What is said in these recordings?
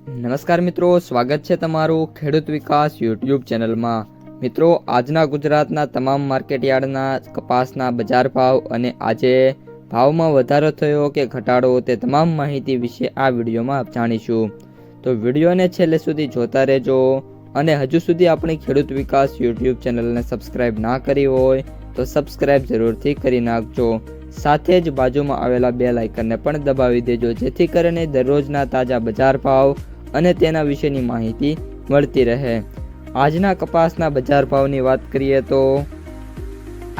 નમસ્કાર મિત્રો, સ્વાગત છે તમારું ખેડૂત વિકાસ યુટ્યુબ ચેનલમાં। મિત્રો, આજના ગુજરાતના તમામ માર્કેટયાર્ડના કપાસના બજાર ભાવ અને આજે ભાવમાં વધારો થયો કે ઘટાડો તે તમામ માહિતી વિશે આ વિડીયોમાં જાણીશું। તો વિડીયોને છેલ્લે સુધી જોતા રહેજો અને હજુ સુધી આપણી ખેડૂત વિકાસ યુટ્યુબ ચેનલને સબસ્ક્રાઇબ ના કરી હોય તો સબસ્ક્રાઇબ જરૂરથી કરી નાખજો। સાથે જ બાજુમાં આવેલા બેલ આઇકનને પણ દબાવી દેજો, જેથી કરીને દરરોજના તાજા બજાર ભાવ અને તેના વિશેની માહિતી મળતી રહે। આજના કપાસના બજાર ભાવની વાત કરીએ તો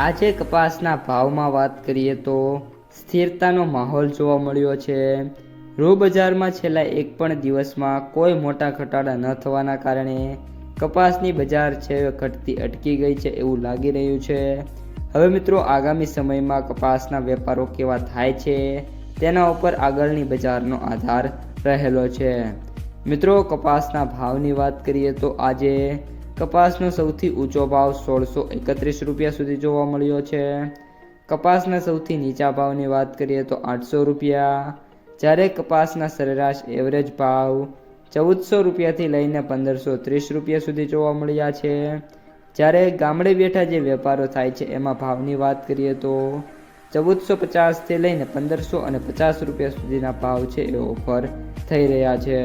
આજે કપાસના ભાવમાં વાત કરીએ તો સ્થિરતાનો માહોલ જોવા મળ્યો છે। રૂ બજારમાં છેલ્લા એક પણ દિવસમાં કોઈ મોટા ઘટાડા ન થવાના કારણે કપાસની બજાર છે ઘટતી અટકી ગઈ છે એવું લાગી રહ્યું છે। હવે મિત્રો, આગામી સમયમાં કપાસના વેપારો કેવા થાય છે તેના ઉપર આગળની બજારનો આધાર રહેલો છે। મિત્રો, કપાસના ભાવની વાત કરીએ તો આજે કપાસનો સૌથી ઊંચો ભાવ 1631 રૂપિયા સુધી જોવા મળ્યો છે। કપાસના સૌથી નીચા ભાવની વાત કરીએ તો 800 રૂપિયા, જ્યારે કપાસના સરેરાશ એવરેજ ભાવ 1400 રૂપિયાથી લઈને 1530 રૂપિયા સુધી જોવા મળ્યા છે। જ્યારે ગામડે બેઠા જે વેપારો થાય છે એમાં ભાવની વાત કરીએ તો 1450થી લઈને 1550 રૂપિયા સુધીના ભાવ છે એ ઓફર થઈ રહ્યા છે।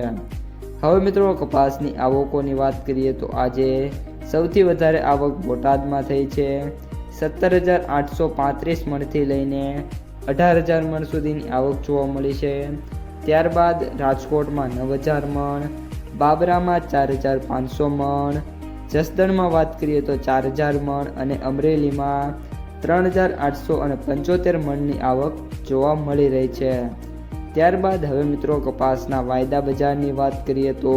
હવે મિત્રો, કપાસની આવકોની વાત કરીએ તો આજે સૌથી વધારે આવક બોટાદમાં થઈ છે। 17,835 મણથી લઈને 18,000 મણ સુધીની આવક જોવા મળી છે। ત્યારબાદ રાજકોટમાં 9,000 મણ, બાબરામાં 4,500 મણ, જસદણમાં વાત કરીએ તો 4,000 મણ અને અમરેલીમાં 3,875 મણની આવક જોવા મળી રહી છે। ત્યારબાદ હવે મિત્રો, કપાસના વાયદા બજારની વાત કરીએ તો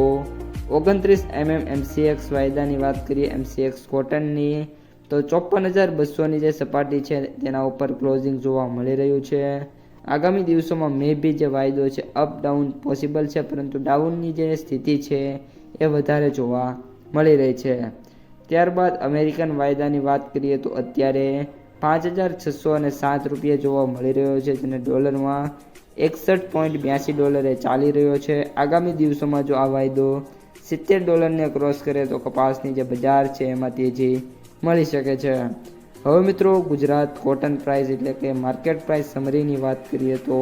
29 MCX વાયદાની વાત કરીએ MCX કોટનની તો 54,200ની જે સપાટી છે તેના ઉપર ક્લોઝિંગ જોવા મળી રહ્યું છે। આગામી દિવસોમાં મે બી જે વાયદો છે અપ ડાઉન પોસિબલ છે, પરંતુ ડાઉનની જે સ્થિતિ છે એ વધારે જોવા મળી રહી છે। ત્યારબાદ અમેરિકન વાયદાની વાત કરીએ તો અત્યારે 5,607 રૂપિયા જોવા મળી રહ્યો છે, જેને ડોલરમાં $61.82 ચાલી રહ્યો છે। આગામી દિવસોમાં જો આ વાયદો $70 ક્રોસ કરે તો કપાસની જે બજાર છે એમાં તેજી મળી શકે છે। હવે મિત્રો, ગુજરાત કોટન પ્રાઇસ એટલે કે માર્કેટ પ્રાઇસ સમરીની વાત કરીએ તો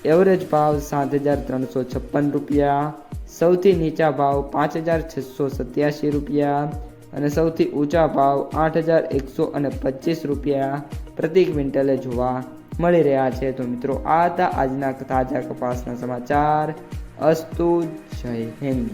એવરેજ ભાવ 7,356 રૂપિયા, સૌથી નીચા ભાવ 5,687 રૂપિયા અને સૌથી ઊંચા ભાવ 8,125 રૂપિયા પ્રતિ ક્વિન્ટલે જોવા મળી રહ્યા છે। તો મિત્રો, આ હતા આજના તાજા કપાસના સમાચાર। અસ્તુ, જય હિન્દ।